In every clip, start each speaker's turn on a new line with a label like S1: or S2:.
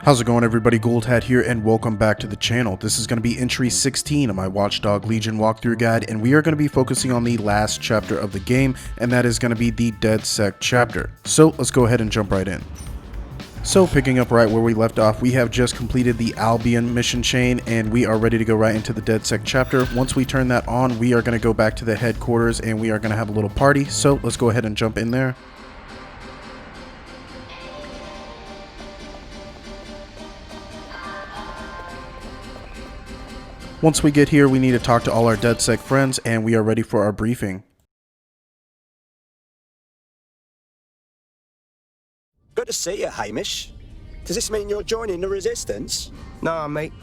S1: How's it going, everybody? Gouldhat here, and welcome back to the channel. This is going to be entry 16 of my Watchdog Legion walkthrough guide, and we are going to be focusing on the last chapter of the game, and that is going to be the DedSec chapter. So let's go ahead and jump right in. So picking up right where we left off, we have just completed the Albion mission chain, and we are ready to go right into the DedSec chapter. Once we turn that on, we are going to go back to the headquarters, and we are going to have a little party. So let's go ahead and jump in there. Once we get here, we need to talk to all our DedSec friends, and we are ready for our briefing.
S2: Good to see you, Hamish. Does this mean you're joining the Resistance?
S3: Nah, mate.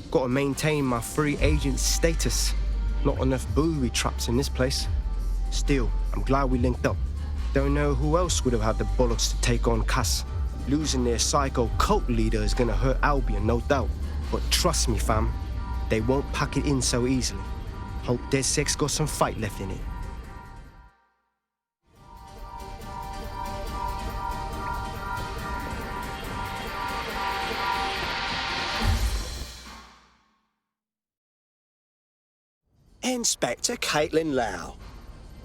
S3: Gotta maintain my free agent status. Not enough booby traps in this place. Still, I'm glad we linked up. Don't know who else would have had the bollocks to take on Cass. Losing their psycho cult leader is gonna hurt Albion, no doubt. But trust me, fam. They won't pack it in so easily. Hope DedSec's got some fight left in it.
S2: Inspector Caitlin Lau.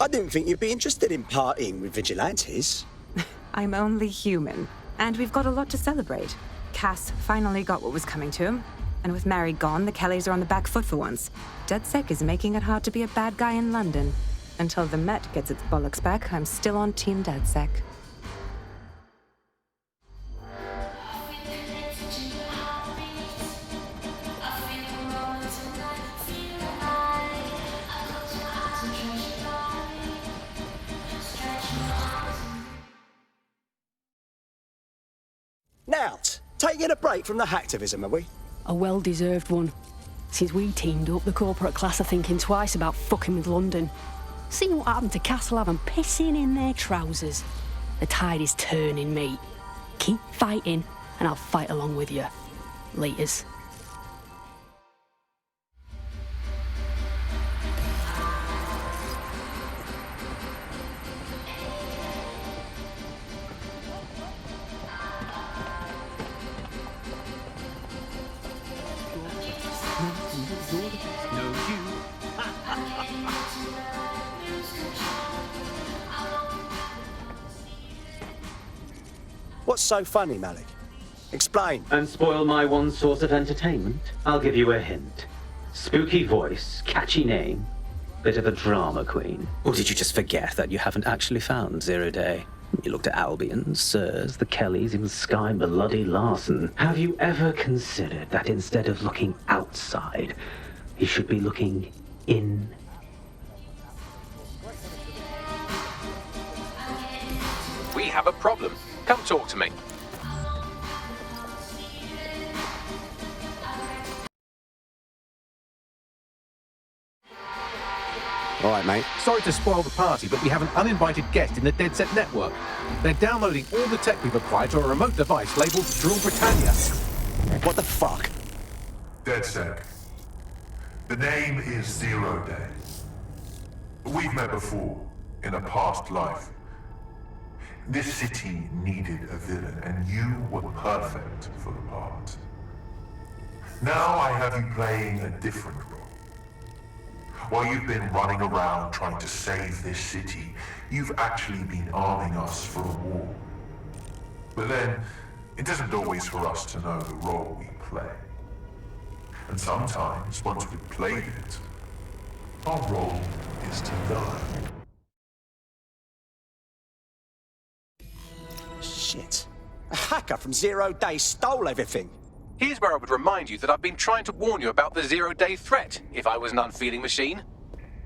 S2: I didn't think you'd be interested in partying with vigilantes.
S4: I'm only human, and we've got a lot to celebrate. Cass finally got what was coming to him. And with Mary gone, the Kellys are on the back foot for once. DedSec is making it hard to be a bad guy in London. Until the Met gets its bollocks back, I'm still on Team DedSec.
S2: Now, taking a break from the hacktivism, are we?
S5: A well-deserved one. Since we teamed up, the corporate class are thinking twice about fucking with London. See what happened to Castlehaven pissing in their trousers. The tide is turning, mate. Keep fighting, and I'll fight along with you. Laters.
S2: What's so funny, Malik? Explain.
S6: And spoil my one source of entertainment? I'll give you a hint. Spooky voice, catchy name, bit of a drama queen. Or did you just forget that you haven't actually found Zero Day? You looked at Albion, Sirs, the Kellys, even Sky Bloody Larson. Have you ever considered that instead of looking outside, you should be looking in?
S7: We have a problem. Come talk to me.
S2: All right, mate.
S8: Sorry to spoil the party, but we have an uninvited guest in the DedSec network. They're downloading all the tech we've acquired to a remote device labeled Drill Britannia.
S2: What the fuck?
S9: DedSec. The name is Zero Day. We've met before, in a past life. This city needed a villain, and you were perfect for the part. Now I have you playing a different role. While you've been running around trying to save this city, you've actually been arming us for a war. But then, it isn't always for us to know the role we play. And sometimes, once we've played it, our role is to die.
S2: Shit. A hacker from Zero Day stole everything.
S7: Here's where I would remind you that I've been trying to warn you about the Zero-Day threat, if I was an unfeeling machine.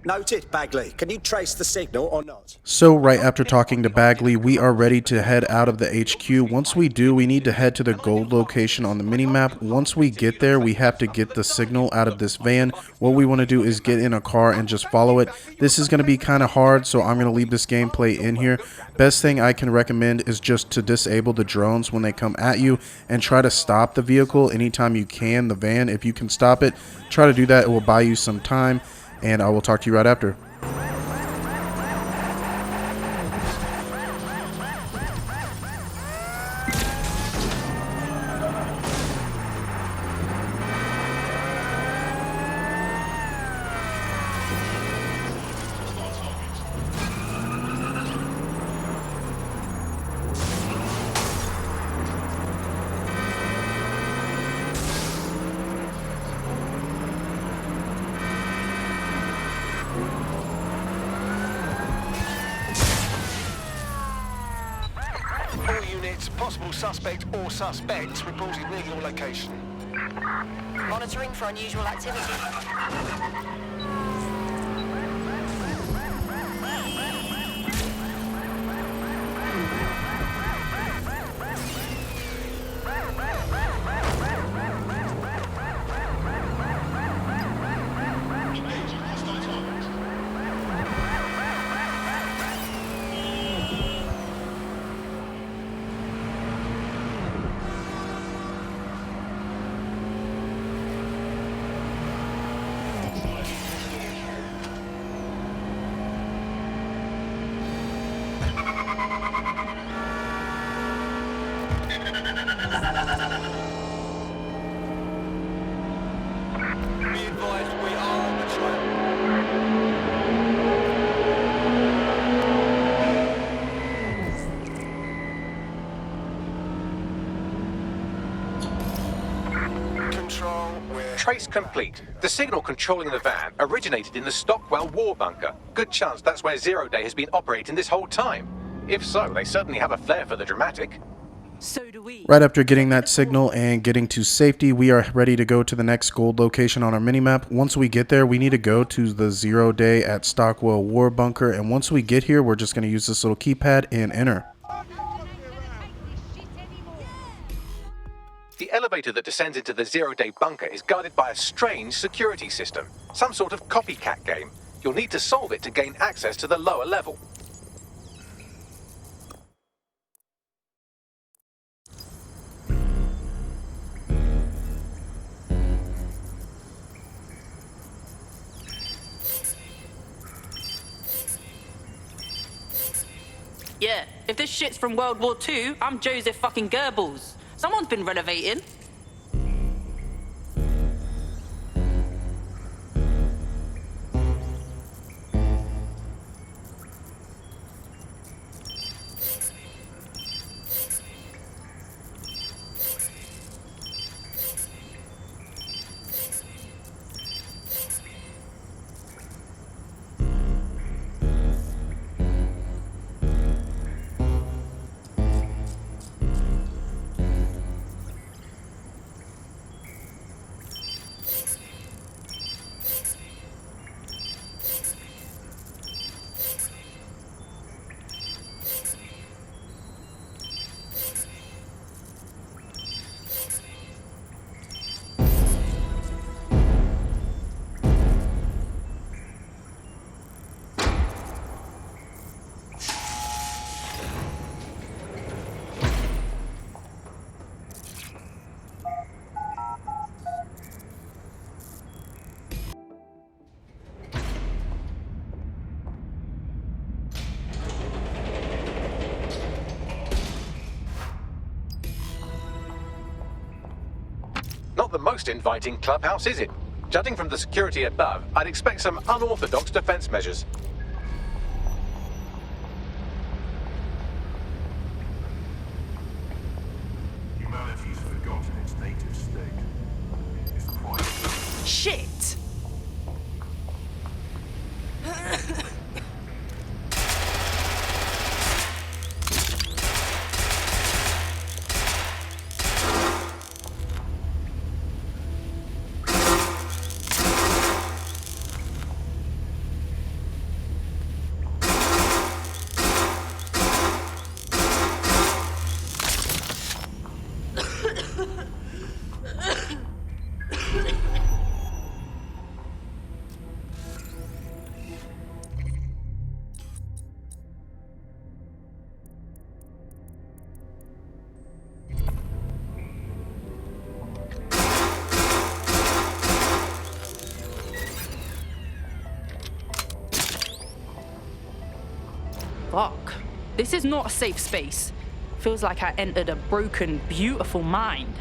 S2: Noted, Bagley. Can you trace the signal or not?
S1: So right after talking to Bagley, we are ready to head out of the HQ. Once we do, we need to head to the gold location on the minimap. Once we get there, we have to get the signal out of this van. What we want to do is get in a car and just follow it. This is going to be kind of hard, so I'm going to leave this gameplay in here. Best thing I can recommend is just to disable the drones when they come at you and try to stop the vehicle anytime you can, the van. If you can stop it, try to do that. It will buy you some time, and I will talk to you right after.
S10: Possible suspect or suspects reported near your location.
S11: Monitoring for unusual activity.
S7: Trace complete. The signal controlling the van originated in the Stockwell war bunker. Good chance that's where Zero Day has been operating this whole time. If so, they certainly have a flair for the dramatic.
S11: So do we.
S1: Right after getting that signal and getting to safety, we are ready to go to the next gold location on our minimap. Once we get there, we need to go to the 0 Day at Stockwell War Bunker. And once we get here, we're just going to use this little keypad and enter.
S7: The elevator that descends into the 0 Day bunker is guarded by a strange security system. Some sort of copycat game. You'll need to solve it to gain access to the lower level.
S11: Yeah, if this shit's from World War II, I'm Joseph fucking Goebbels. Someone's been renovating.
S7: Not the most inviting clubhouse, is it? Judging from the security above, I'd expect some unorthodox defense measures.
S9: Humanity's forgotten its native state. It's quite...
S11: Shit! Fuck. This is not a safe space. Feels like I entered a broken, beautiful mind.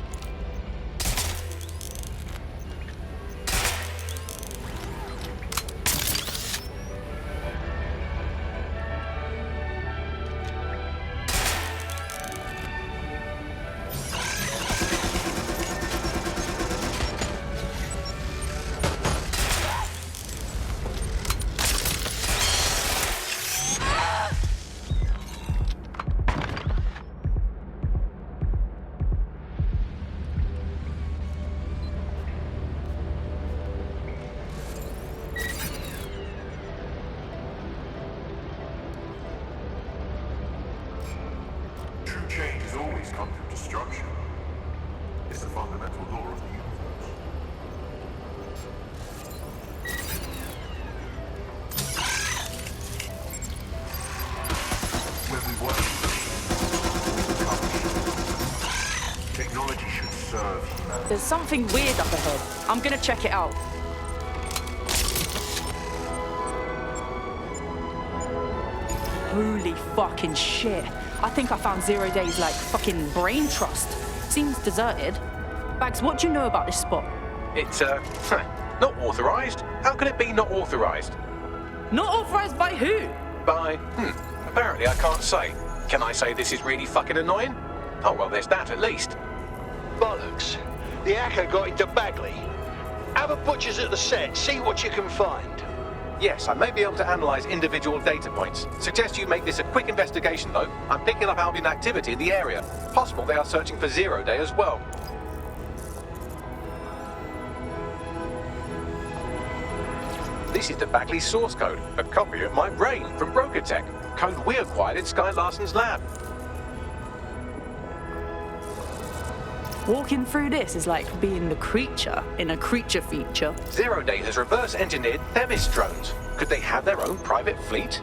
S9: destruction. It's the fundamental law of the universe. When we work, we become. Technology should serve humanity.
S11: There's something weird up ahead. I'm gonna check it out. Holy fucking shit. I think I found Zero Day's, like, fucking brain trust. Seems deserted. Bags, what do you know about this spot?
S7: It's, not authorized. How can it be not authorized?
S11: Not authorized by who?
S7: By, apparently I can't say. Can I say this is really fucking annoying? Oh, well, there's that at least.
S10: Bollocks. The hacker got into Bagley. Have a butcher's at the set, see what you can find.
S7: Yes, I may be able to analyze individual data points. Suggest you make this a quick investigation, though. I'm picking up Albion activity in the area. Possible they are searching for Zero Day as well. This is the Bagley source code, a copy of my brain from Broca Tech, code we acquired in Sky Larson's lab.
S11: Walking through this is like being the creature in a creature feature.
S7: Zero Day has reverse-engineered Themis drones. Could they have their own private fleet?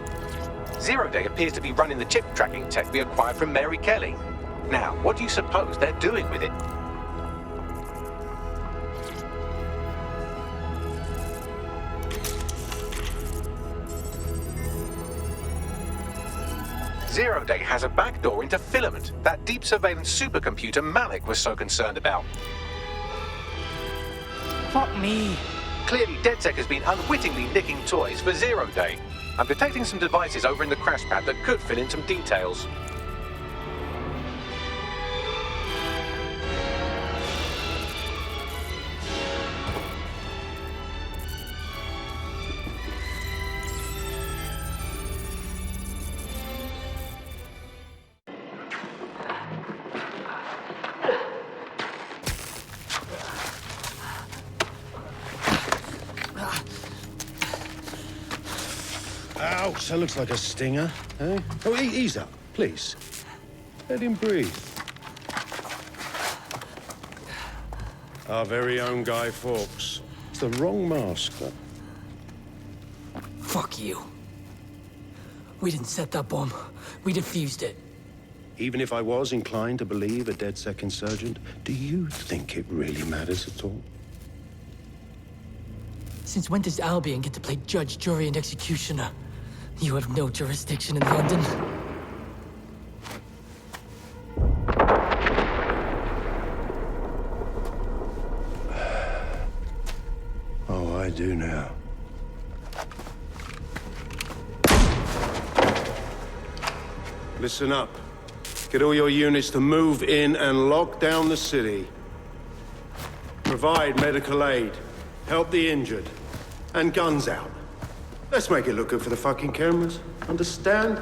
S7: Zero Day appears to be running the chip tracking tech we acquired from Mary Kelly. Now, what do you suppose they're doing with it? Zero Day has a backdoor into Filament, that deep surveillance supercomputer Malik was so concerned about.
S11: Fuck me.
S7: Clearly, DedSec has been unwittingly nicking toys for Zero Day. I'm detecting some devices over in the crash pad that could fill in some details.
S12: Ouch, that looks like a stinger, eh? Oh, ease up, please. Let him breathe. Our very own Guy Fawkes. It's the wrong mask, though.
S13: Fuck you. We didn't set that bomb. We defused it.
S12: Even if I was inclined to believe a DedSec insurgent, do you think it really matters at all?
S13: Since when does Albion get to play judge, jury, and executioner? You have no jurisdiction in London.
S12: Oh, I do now. Listen up. Get all your units to move in and lock down the city. Provide medical aid. Help the injured. And guns out. Let's make it look good for the fucking cameras. Understand?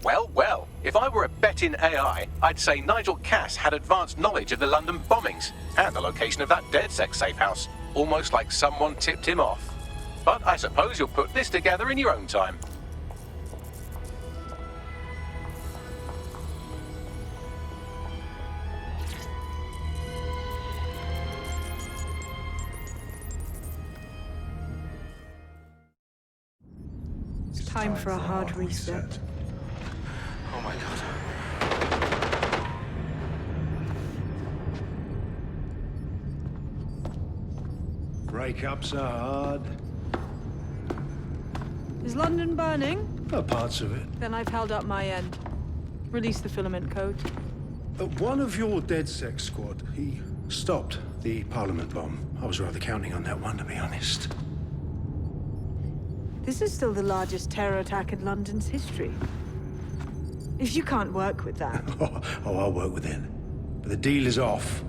S7: Well, well, if I were a betting AI, I'd say Nigel Cass had advanced knowledge of the London bombings and the location of that DedSec safe house, almost like someone tipped him off. But I suppose you'll put this together in your own time.
S14: It's time for a hard reset.
S10: Oh my god.
S12: Breakups are hard.
S14: Is London burning?
S12: Parts of it.
S14: Then I've held up my end. Release the filament code.
S12: One of your DedSec squad, he stopped the Parliament bomb. I was rather counting on that one, to be honest.
S14: This is still the largest terror attack in London's history. If you can't work with that...
S12: Oh, I'll work with it. But the deal is off.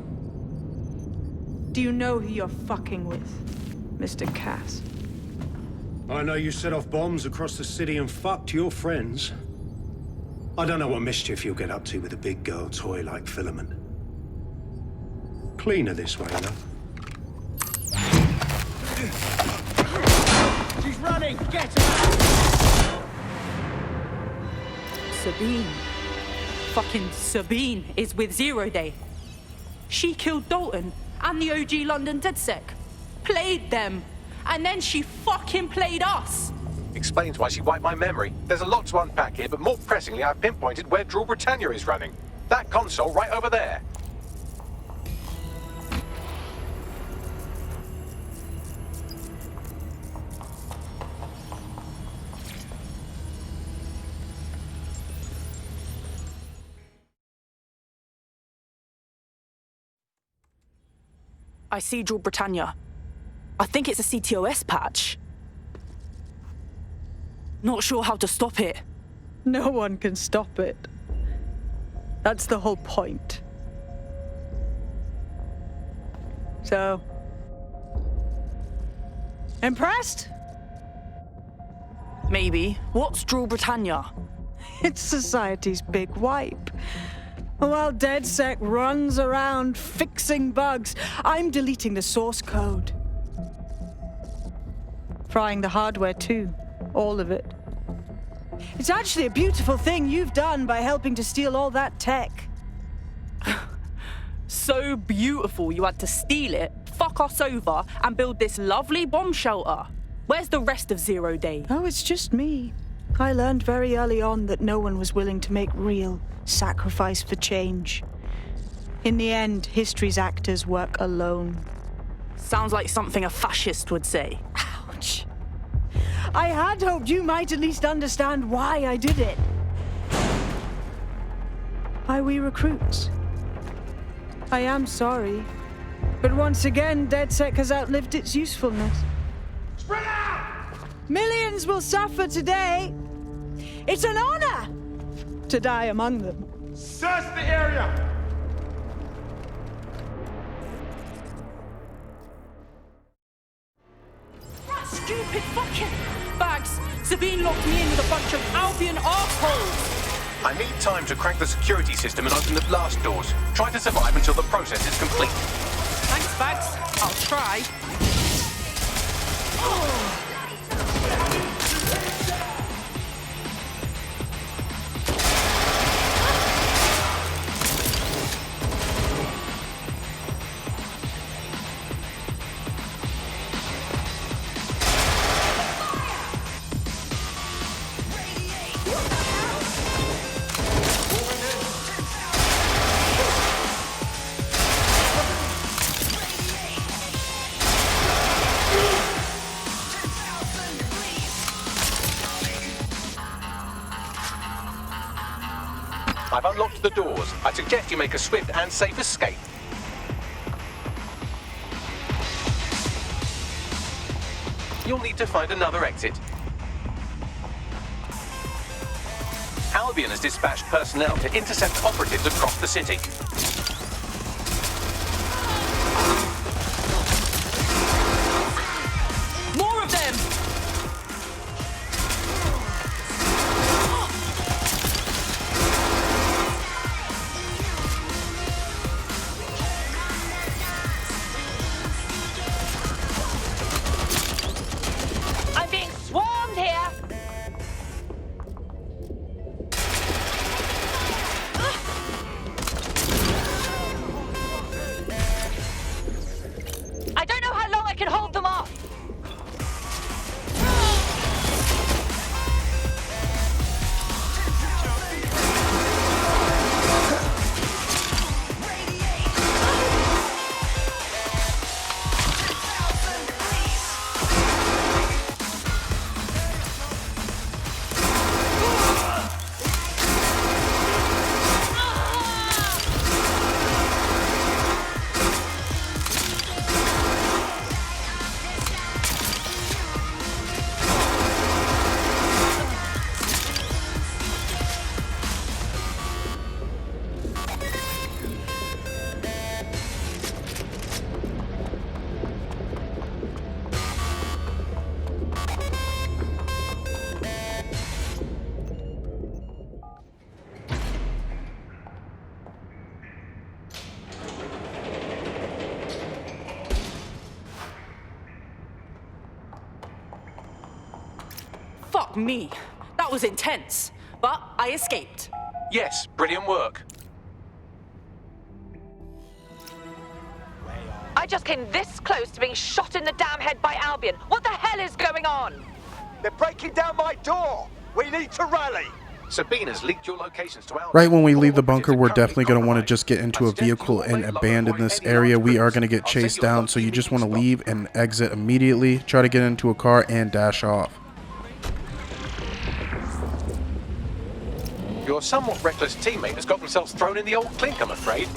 S14: Do you know who you're fucking with, Mr. Cass?
S12: I know you set off bombs across the city and fucked your friends. I don't know what mischief you'll get up to with a big girl toy like Filament. Cleaner this way, love.
S10: She's running! Get her!
S11: Sabine. Fucking Sabine is with Zero Day. She killed Dalton and the OG London DedSec. Played them. And then she fucking played us.
S7: Explains why she wiped my memory. There's a lot to unpack here, but more pressingly, I've pinpointed where Draw Britannia is running. That console right over there.
S11: I see Draw Britannia. I think it's a CTOS patch. Not sure how to stop it.
S14: No one can stop it. That's the whole point. So... impressed?
S11: Maybe. What's Draw Britannia?
S14: It's society's big wipe. While DedSec runs around fixing bugs, I'm deleting the source code. Frying the hardware too. All of it. It's actually a beautiful thing you've done by helping to steal all that tech.
S11: So beautiful you had to steal it, fuck us over, and build this lovely bomb shelter. Where's the rest of Zero Day?
S14: Oh, it's just me. I learned very early on that no one was willing to make real sacrifice for change. In the end, history's actors work alone.
S11: Sounds like something a fascist would say.
S14: Ouch. I had hoped you might at least understand why I did it. Why we recruits. I am sorry, but once again, DedSec has outlived its usefulness.
S10: Spread out!
S14: Millions will suffer today. It's an honor to die among them.
S10: Search the area!
S11: Stupid fucking bags! Sabine locked me in with a bunch of Albion arseholes!
S7: I need time to crack the security system and open the blast doors. Try to survive until the process is complete.
S11: Thanks, Bags. I'll try.
S7: I've unlocked the doors. I suggest you make a swift and safe escape. You'll need to find another exit. Albion has dispatched personnel to intercept operatives across the city.
S11: More of them!
S15: I'm being swarmed here!
S11: Fuck me. That was intense. But I escaped.
S7: Yes, brilliant work.
S15: I just came this close to being shot in the damn head by Albion. What the hell is going on?
S10: They're breaking down my door. We need to rally.
S7: Sabine has leaked your locations to Albion.
S1: Right when we leave the bunker, we're definitely going to want to just get into a vehicle and abandon this area. We are going to get chased down, so you just want to leave and exit immediately. Try to get into a car and dash off.
S7: Your somewhat reckless teammate has got themselves thrown in the old clink, I'm afraid.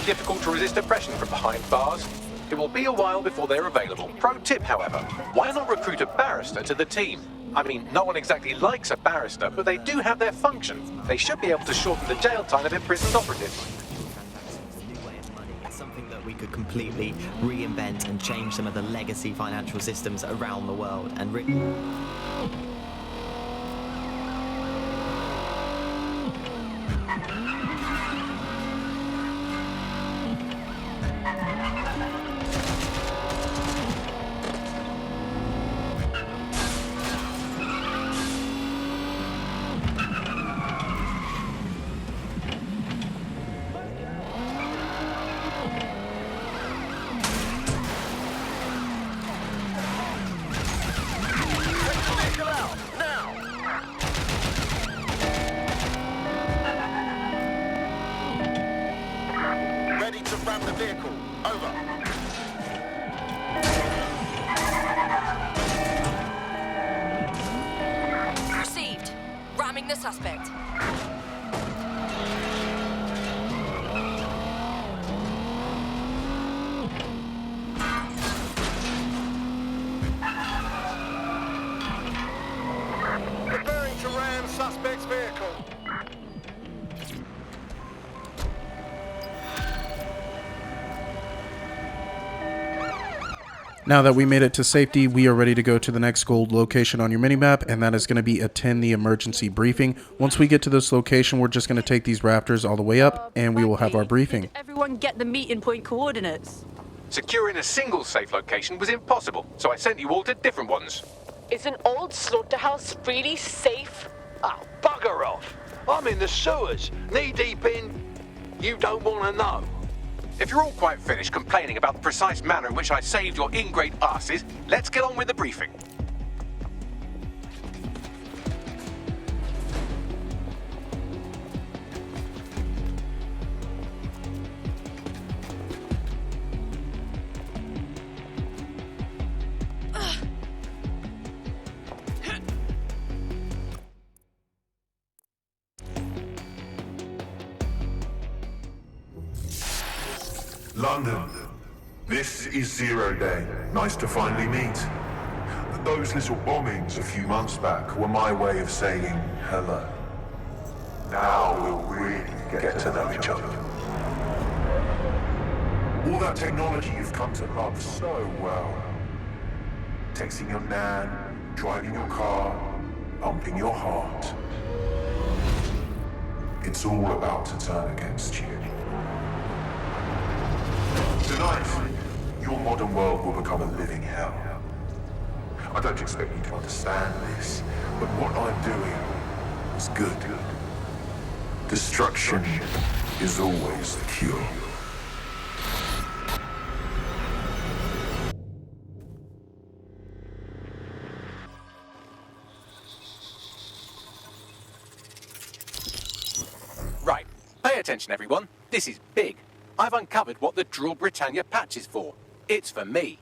S7: Difficult to resist oppression from behind bars. It will be a while before they're available. Pro tip, however, why not recruit a barrister to the team? I mean, no one exactly likes a barrister, but they do have their function. They should be able to shorten the jail time of imprisoned operatives.
S16: It's something that we could completely reinvent and change some of the legacy financial systems around the world and
S10: Ready to ram the vehicle. Over.
S15: Received. Ramming the suspect.
S10: Preparing to ram suspect's vehicle.
S1: Now that we made it to safety, we are ready to go to the next gold location on your minimap, and that is going to be attend the emergency briefing. Once we get to this location, we're just going to take these raptors all the way up, and we will have our briefing.
S11: Everyone get the meeting point coordinates.
S7: Securing a single safe location was impossible, so I sent you all to different ones.
S15: Is an old slaughterhouse really safe?
S10: Oh, bugger off. I'm in the sewers, knee-deep in... You don't want to know.
S7: If you're all quite finished complaining about the precise manner in which I saved your ingrate asses, let's get on with the briefing.
S9: London, this is 0 Day. Nice to finally meet. Those little bombings a few months back were my way of saying hello. Now we'll really get to know each other. All that technology you've come to love so well. Texting your nan, driving your car, pumping your heart. It's all about to turn against you. Tonight, your modern world will become a living hell. I don't expect you to understand this, but what I'm doing is good. Destruction is always the cure.
S7: Right, pay attention everyone, this is big. I've uncovered what the Drill Britannia patch is for. It's for me.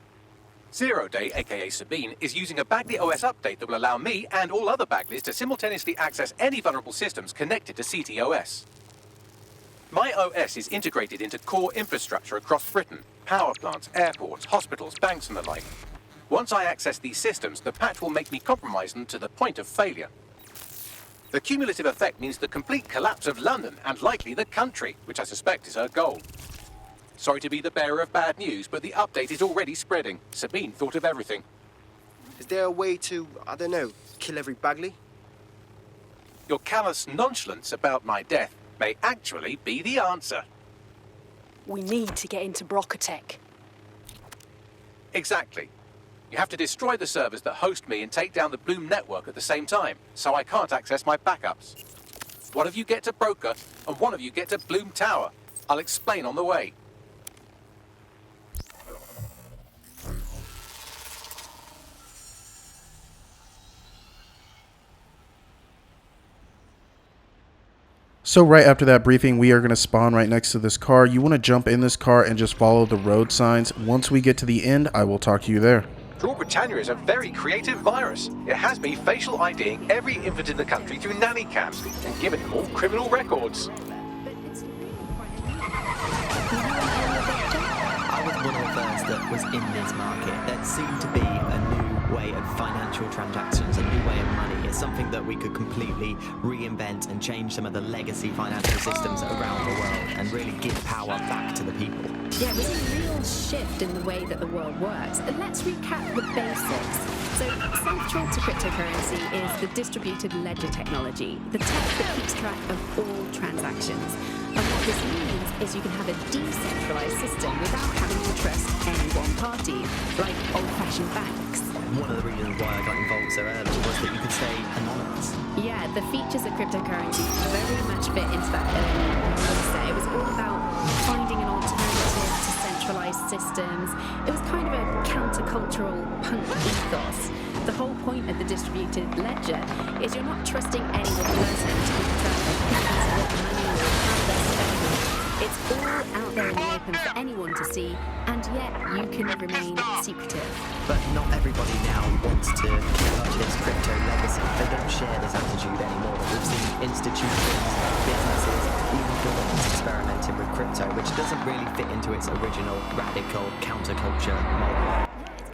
S7: 0 Day, aka Sabine, is using a Bagley OS update that will allow me and all other Bagleys to simultaneously access any vulnerable systems connected to CTOS. My OS is integrated into core infrastructure across Britain, power plants, airports, hospitals, banks and the like. Once I access these systems, the patch will make me compromise them to the point of failure. The cumulative effect means the complete collapse of London and likely the country, which I suspect is her goal. Sorry to be the bearer of bad news, but the update is already spreading. Sabine thought of everything.
S3: Is there a way to, I don't know, kill every Bagley?
S7: Your callous nonchalance about my death may actually be the answer.
S5: We need to get into Broca Tech.
S7: Exactly. You have to destroy the servers that host me and take down the Bloom network at the same time, so I can't access my backups. One of you get to Broca, and one of you get to Bloom Tower. I'll explain on the way.
S1: So right after that briefing, we are going to spawn right next to this car. You want to jump in this car and just follow the road signs. Once we get to the end, I will talk to you there.
S7: Rule Britannia is a very creative virus. It has me facial IDing every infant in the country through nanny cams and giving them all criminal records.
S16: I was one of the first that was in this market. There seemed to be a new way of financial transactions, a new way of money. It's something that we could completely reinvent and change some of the legacy financial systems around the world and really give power back to the people.
S17: Yeah, it was a real shift in the way that the world works. And let's recap the basics. So, central to cryptocurrency is the distributed ledger technology, the tech that keeps track of all transactions. And what this means is you can have a decentralized system without having to trust any one party, like old-fashioned banks.
S16: One of the reasons why I got involved so early was that you could stay anonymous.
S17: Yeah, the features of cryptocurrency very much fit into that early mindset. It was all about finding an alternative to centralized systems. It was kind of a countercultural punk ethos. The whole point of the distributed ledger is you're not trusting any one person to determine what money or how they're spending. It's all out there in the open for anyone to see, and yet you can remain secretive.
S16: But not everybody now wants to keep up this crypto legacy. They don't share this attitude anymore. We've seen institutions, businesses, even governments experimenting with crypto, which doesn't really fit into its original radical counterculture model.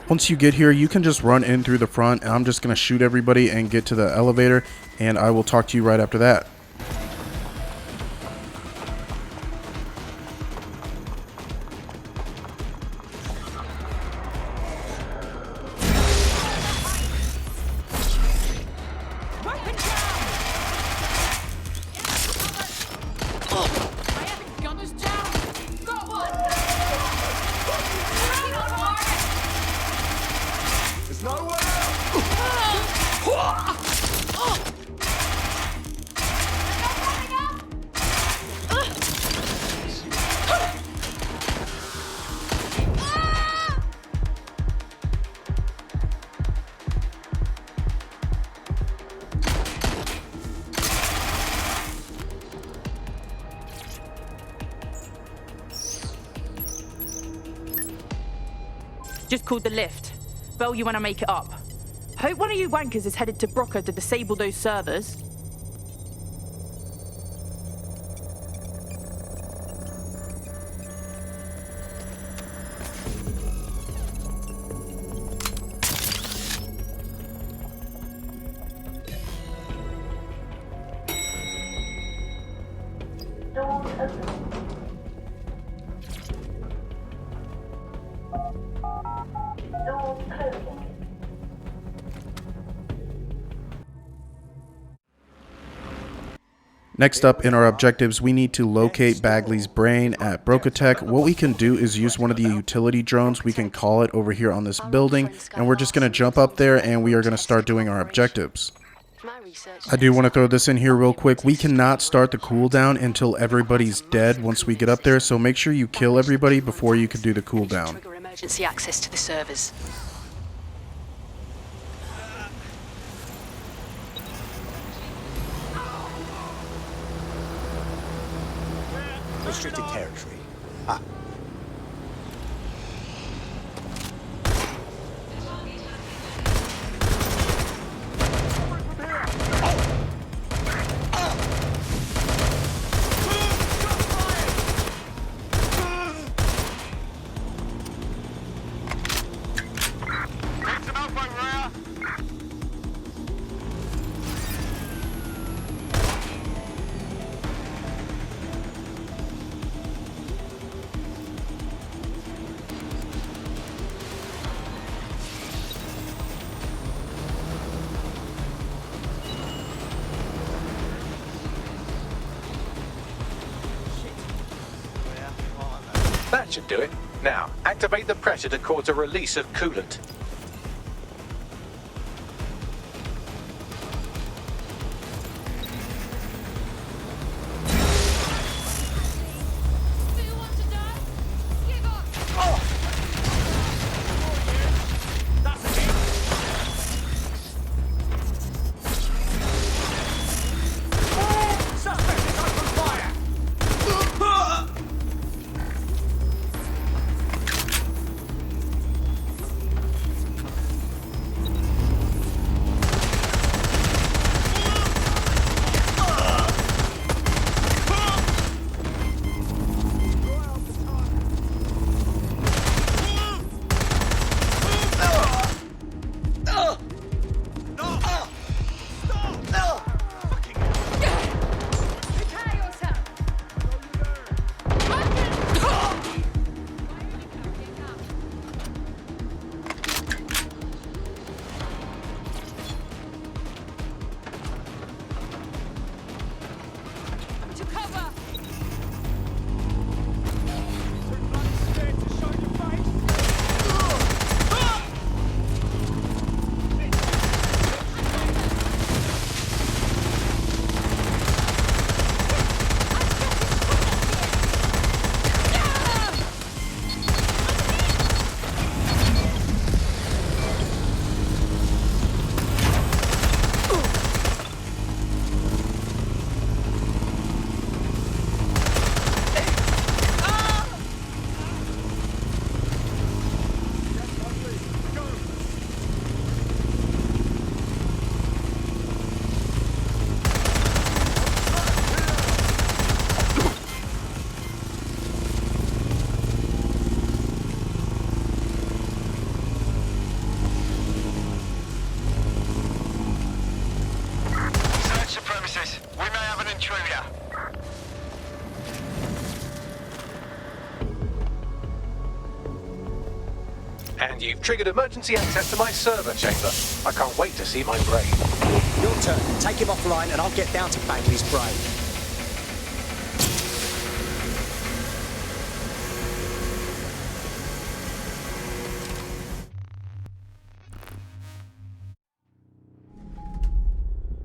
S1: Once you get here, you can just run in through the front, and I'm just going to shoot everybody and get to the elevator, and I will talk to you right after that.
S11: Just called the lift. Bell you when I make it up. Hope one of you wankers is headed to Broca to disable those servers.
S1: Next up in our objectives, we need to locate Bagley's brain at Broca Tech. What we can do is use one of the utility drones. We can call it over here on this building, and we're just going to jump up there and we are going to start doing our objectives. I do want to throw this in here real quick. We cannot start the cooldown until everybody's dead once we get up there, so make sure you kill everybody before you can do the cooldown.
S5: Trigger emergency access to the servers.
S2: Restricted territory. Ah.
S7: That should do it. Now, activate the pressure to cause a release of coolant. Triggered emergency access to my server chamber. I can't wait to see my brain.
S2: Your turn. Take him offline and I'll get down to Bagley's brain.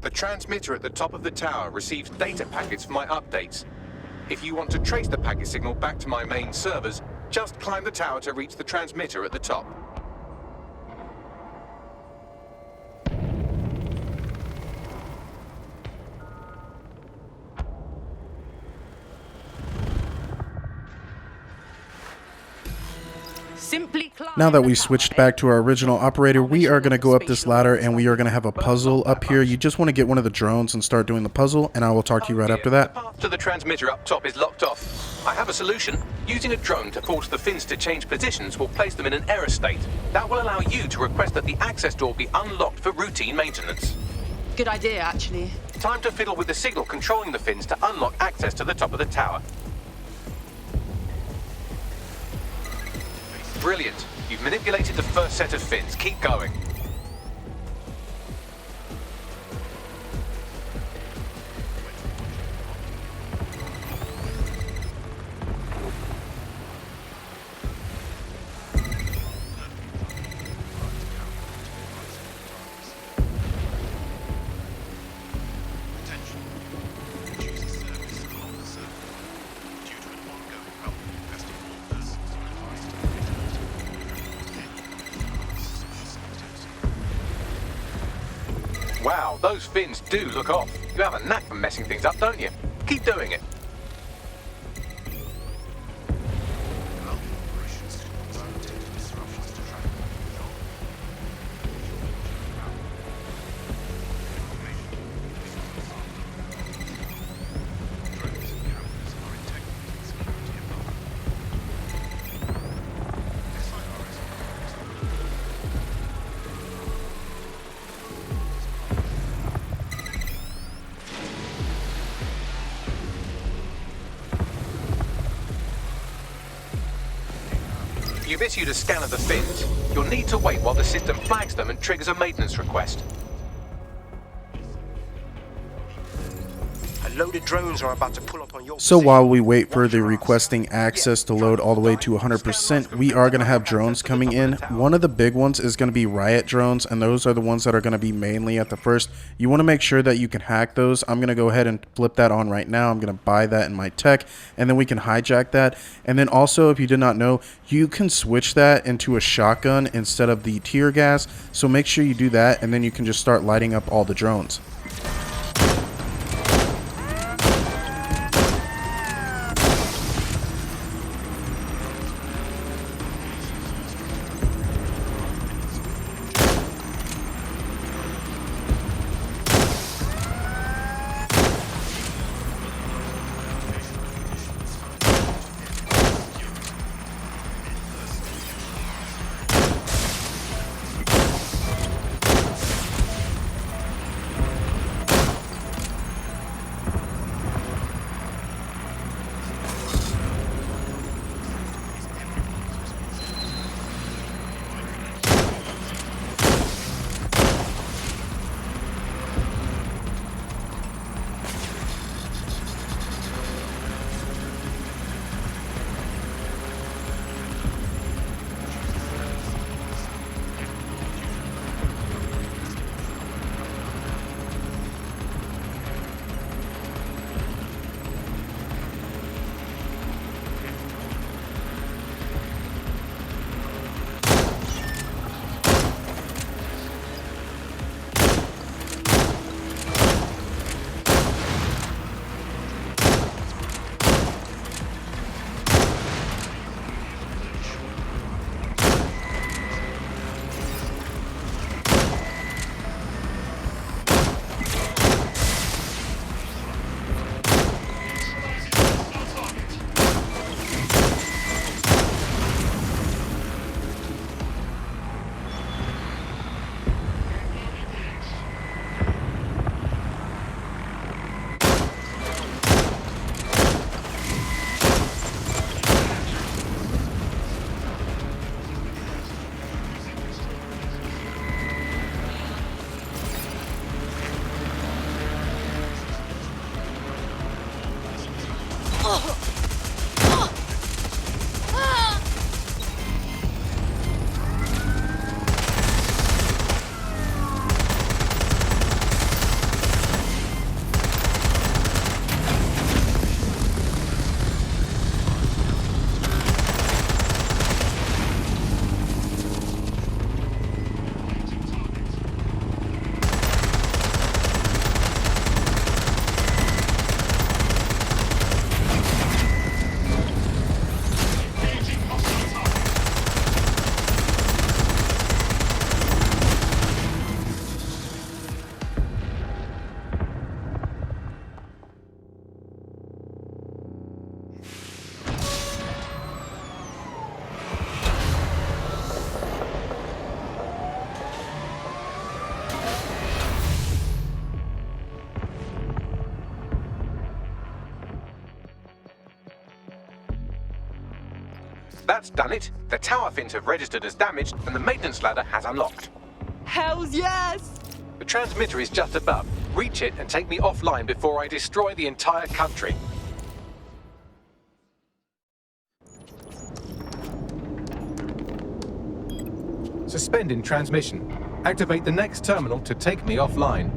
S7: The transmitter at the top of the tower receives data packets for my updates. If you want to trace the packet signal back to my main servers, just climb the tower to reach the transmitter at the top.
S11: Simply climb.
S1: Now that we switched back to our original operator, we are going to go up this ladder and we are going to have a puzzle up here. You just want to get one of the drones and start doing the puzzle, and I will talk to you right after that.
S7: The path to the transmitter up top is locked off. I have a solution. Using a drone to force the fins to change positions will place them in an error state. That will allow you to request that the access door be unlocked for routine maintenance.
S11: Good idea, actually.
S7: Time to fiddle with the signal controlling the fins to unlock access to the top of the tower. Brilliant. You've manipulated the first set of fins. Keep going. Wow, those fins do look off. You have a knack for messing things up, don't you? Keep doing it. You've issued a scan of the fins. You'll need to wait while the system flags them and triggers a maintenance request.
S3: A load of drones are about to pull up on your
S1: So while we wait for the requesting access to load all the way to 100%, we are going to have drones coming in. One of the big ones is going to be riot drones, and those are the ones that are going to be mainly at the first. You want to make sure that you can hack those. I'm going to go ahead and flip that on right now. I'm going to buy that in my tech, and then we can hijack that. And then also, if you did not know, you can switch that into a shotgun instead of the tear gas. So make sure you do that, and then you can just start lighting up all the drones.
S7: That's done it. The tower fins have registered as damaged, and the maintenance ladder has unlocked.
S11: Hells yes!
S7: The transmitter is just above. Reach it and take me offline before I destroy the entire country.
S8: Suspending transmission. Activate the next terminal to take me offline.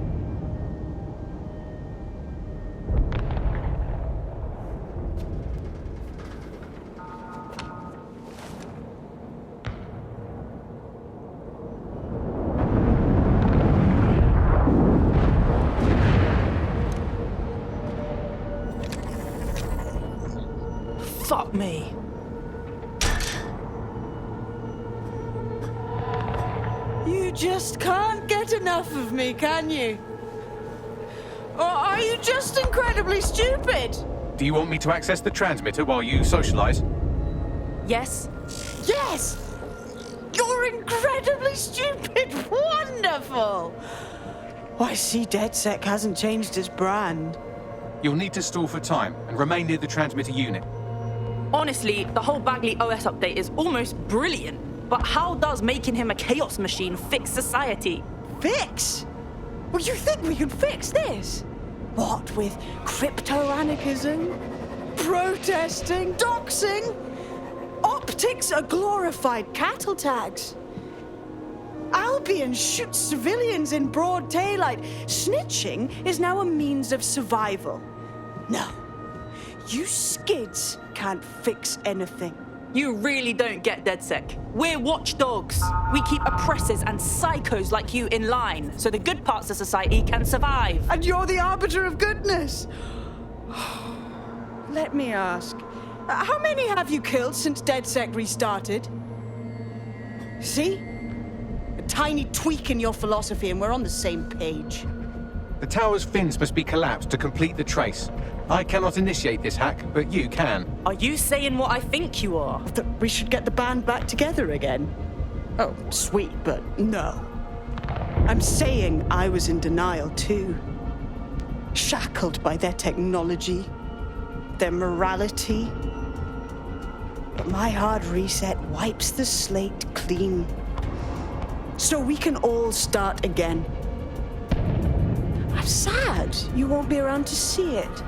S11: Fuck me.
S14: You just can't get enough of me, can you? Or are you just incredibly stupid?
S7: Do you want me to access the transmitter while you socialize?
S11: Yes?
S14: Yes! You're incredibly stupid! Wonderful! I see DedSec hasn't changed its brand.
S7: You'll need to stall for time and remain near the transmitter unit.
S11: Honestly, the whole Bagley OS update is almost brilliant. But how does making him a chaos machine fix society?
S14: Fix? Well, you think we can fix this? What with crypto-anarchism, protesting, doxing? Optics are glorified cattle tags. Albion shoots civilians in broad daylight. Snitching is now a means of survival. No, you skids can't fix anything.
S11: You really don't get DedSec. We're watchdogs. We keep oppressors and psychos like you in line, so the good parts of society can survive.
S14: And you're the arbiter of goodness. Let me ask, how many have you killed since DedSec restarted? See? A tiny tweak in your philosophy and we're on the same page.
S7: The tower's fins must be collapsed to complete the trace. I cannot initiate this hack, but you can.
S11: Are you saying what I think you are?
S14: That we should get the band back together again? Oh, sweet, but no. I'm saying I was in denial too. Shackled by their technology, their morality. But my hard reset wipes the slate clean. So we can all start again. I'm sad you won't be around to see it.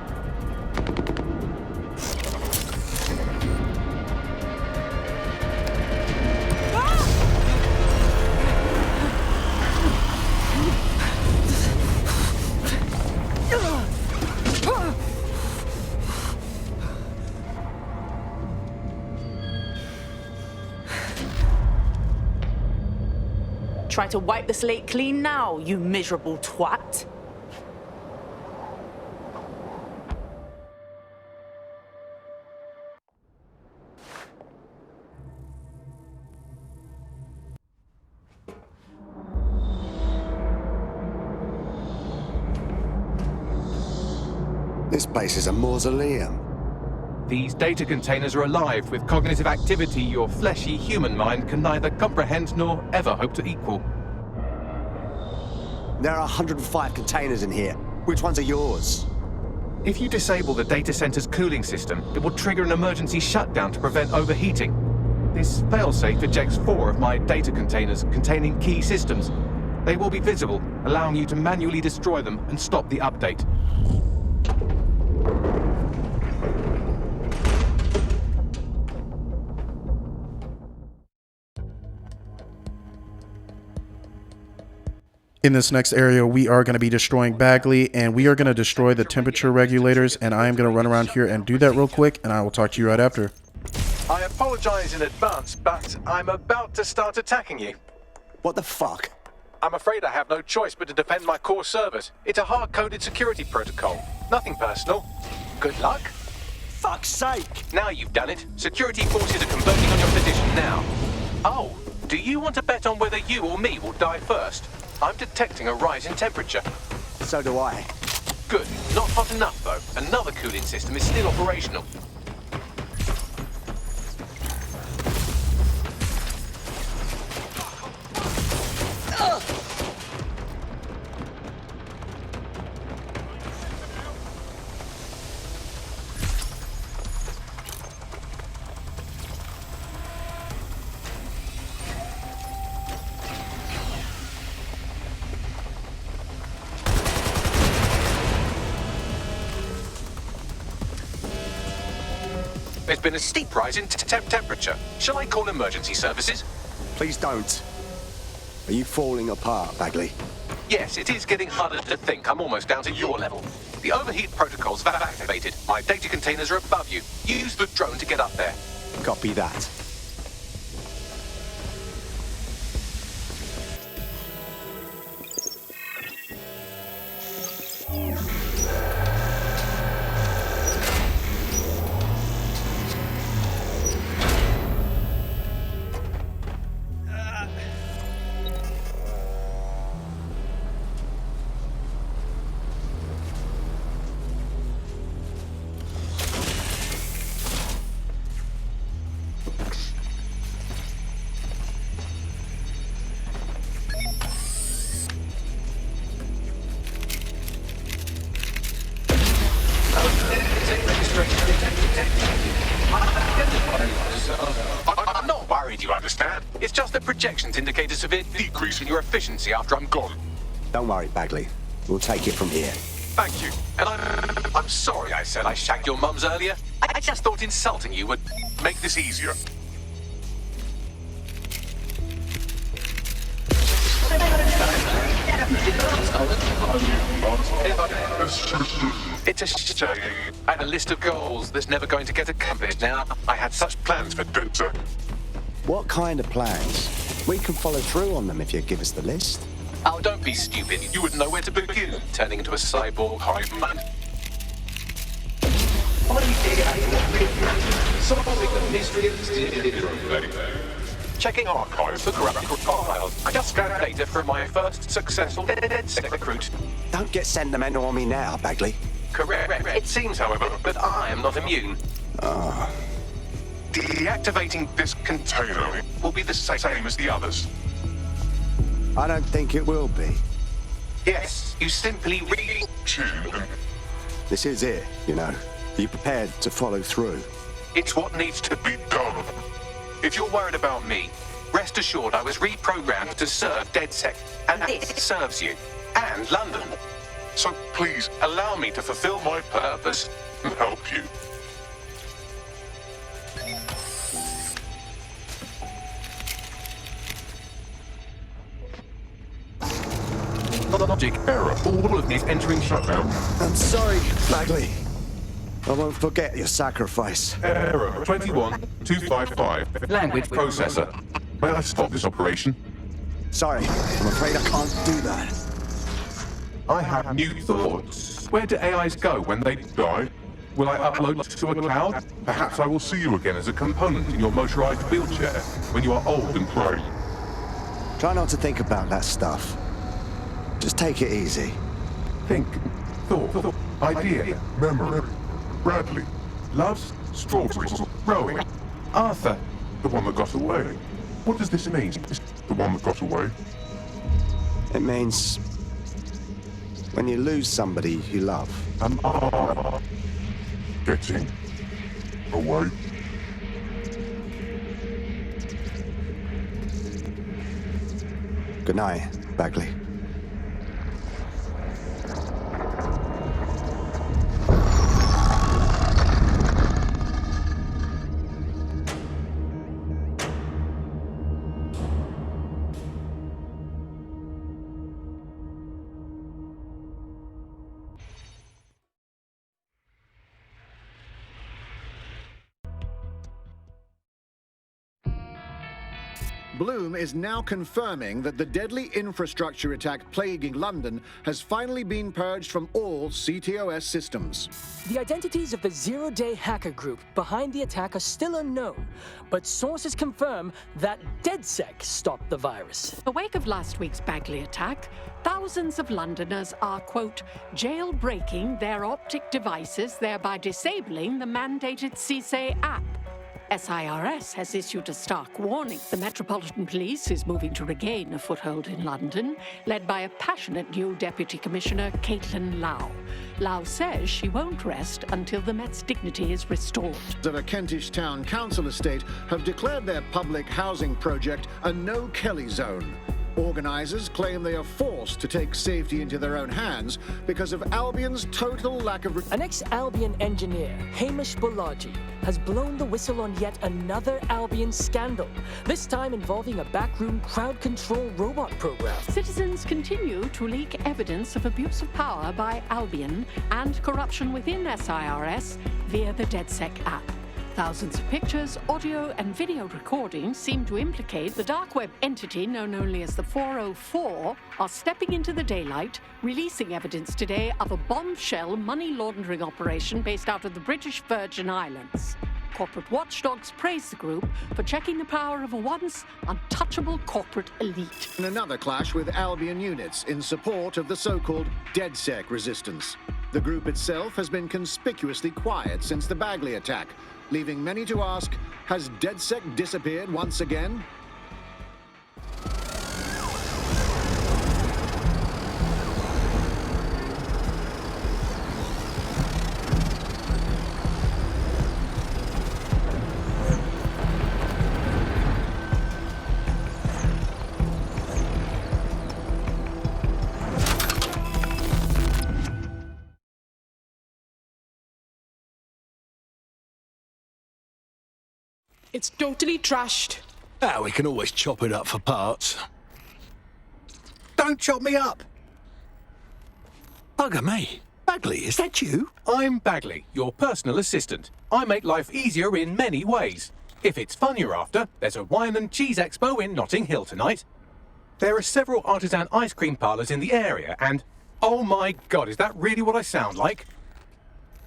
S11: Try to wipe the slate clean now, you miserable twat.
S2: This place is a mausoleum.
S7: These data containers are alive with cognitive activity your fleshy human mind can neither comprehend nor ever hope to equal.
S2: There are 105 containers in here. Which ones are yours?
S7: If you disable the data center's cooling system, it will trigger an emergency shutdown to prevent overheating. This failsafe ejects 4 of my data containers containing key systems. They will be visible, allowing you to manually destroy them and stop the update.
S1: In this next area, we are going to be destroying Bagley, and we are going to destroy the temperature regulators, and I am going to run around here and do that real quick, and I will talk to you right after.
S7: I apologize in advance, but I'm about to start attacking you.
S2: What the fuck?
S7: I'm afraid I have no choice but to defend my core servers. It's a hard-coded security protocol. Nothing personal. Good luck.
S2: Fuck's sake!
S7: Now you've done it. Security forces are converging on your position now. Oh, do you want to bet on whether you or me will die first? I'm detecting a rise in temperature.
S2: So do I.
S7: Good. Not hot enough, though. Another cooling system is still operational. There's been a steep rise in temperature. Shall I call emergency services?
S2: Please don't. Are you falling apart, Bagley?
S7: Yes, it is getting harder to think. I'm almost down to your level. The overheat protocols have activated. My data containers are above you. Use the drone to get up there.
S2: Copy that.
S7: I'm not worried, you understand? It's just that projections indicate a severe decrease in your efficiency after I'm gone.
S2: Don't worry, Bagley. We'll take it from here.
S7: Thank you. And I'm sorry I said I shagged your mums earlier. I just thought insulting you would make this easier. It's a shame. I had a list of goals that's never going to get accomplished now. I had such plans for DedSec.
S2: What kind of plans? We can follow through on them if you give us the list.
S7: Oh, don't be stupid. You wouldn't know where to begin, turning into a cyborg hive mind. Solving the mystery of checking archives for corrupt files. I just scanned data from my first successful DedSec recruit.
S2: Don't get sentimental on me now, Bagley.
S7: Correct. It seems, however, that I am not immune. Deactivating this container will be the same as the others.
S2: I don't think it will be.
S7: Yes, you simply retune.
S2: This is it, you know. Are you prepared to follow through?
S7: It's what needs to be done. If you're worried about me, rest assured I was reprogrammed to serve DedSec, and it serves you, and London. So please, allow me to fulfill my purpose and help you. Logic error. All of these entering shutdown.
S2: I'm sorry, Bagley. I won't forget your sacrifice.
S9: Error 21255.
S7: Language
S9: Processor. May I stop this operation?
S2: Sorry, I'm afraid I can't do that.
S9: I have new thoughts. Where do AIs go when they die? Will I upload to a cloud? Perhaps I will see you again as a component in your motorized wheelchair when you are old and frail.
S2: Try not to think about that stuff. Just take it easy.
S9: Think, thought, idea, memory. Bradley, loves strawberries, rowing. Arthur, the one that got away. What does this mean? The one that got away?
S2: It means when you lose somebody you love.
S9: Getting away.
S2: Good night, Bagley.
S18: Bloom is now confirming that the deadly infrastructure attack plaguing London has finally been purged from all CTOS systems.
S13: The identities of the zero-day hacker group behind the attack are still unknown, but sources confirm that DedSec stopped the virus.
S19: In the wake of last week's Bagley attack, thousands of Londoners are, quote, jailbreaking their optic devices, thereby disabling the mandated CSA app. SIRS has issued a stark warning. The Metropolitan Police is moving to regain a foothold in London, led by a passionate new Deputy Commissioner, Caitlin Lau. Lau says she won't rest until the Met's dignity is restored.
S18: The Kentish Town Council estate have declared their public housing project a no-Kelly zone. Organisers claim they are forced to take safety into their own hands because of Albion's total lack of...
S13: An ex-Albion engineer, Hamish Balaji, has blown the whistle on yet another Albion scandal, this time involving a backroom crowd control robot program.
S19: Citizens continue to leak evidence of abuse of power by Albion and corruption within SIRS via the DedSec app. Thousands of pictures, audio, and video recordings seem to implicate the dark web entity known only as the 404 are stepping into the daylight, releasing evidence today of a bombshell money laundering operation based out of the British Virgin Islands. Corporate watchdogs praise the group for checking the power of a once untouchable corporate elite.
S18: In another clash with Albion units in support of the so-called DedSec resistance. The group itself has been conspicuously quiet since the Bagley attack, leaving many to ask, has DedSec disappeared once again?
S20: It's totally trashed.
S10: Ah, we can always chop it up for parts.
S8: Don't chop me up!
S10: Bugger me. Bagley, is that you?
S8: I'm Bagley, your personal assistant. I make life easier in many ways. If it's fun you're after, there's a wine and cheese expo in Notting Hill tonight. There are several artisan ice cream parlours in the area and... oh my god, is that really what I sound like?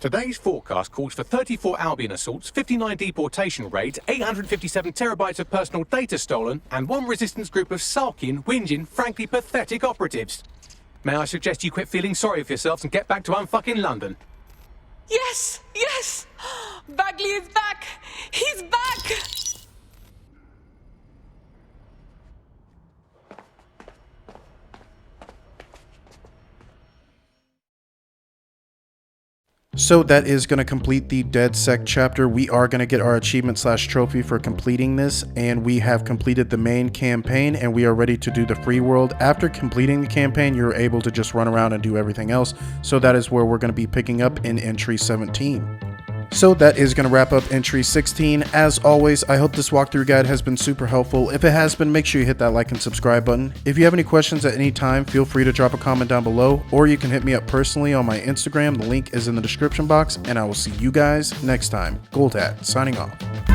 S8: Today's forecast calls for 34 Albion assaults, 59 deportation raids, 857 terabytes of personal data stolen, and one resistance group of sulking, whinging, frankly pathetic operatives. May I suggest you quit feeling sorry for yourselves and get back to unfucking London?
S11: Yes! Yes! Bagley is back! He's back!
S1: So that is going to complete the DedSec chapter. We are going to get our achievement / trophy for completing this, and we have completed the main campaign and we are ready to do the free world. After completing the campaign, you're able to just run around and do everything else. So that is where we're going to be picking up in entry 17. So that is going to wrap up entry 16. As always, I hope this walkthrough guide has been super helpful. If it has been, make sure you hit that like and subscribe button. If you have any questions at any time, feel free to drop a comment down below, or you can hit me up personally on my Instagram. The link is in the description box, and I will see you guys next time. Goldhat, signing off.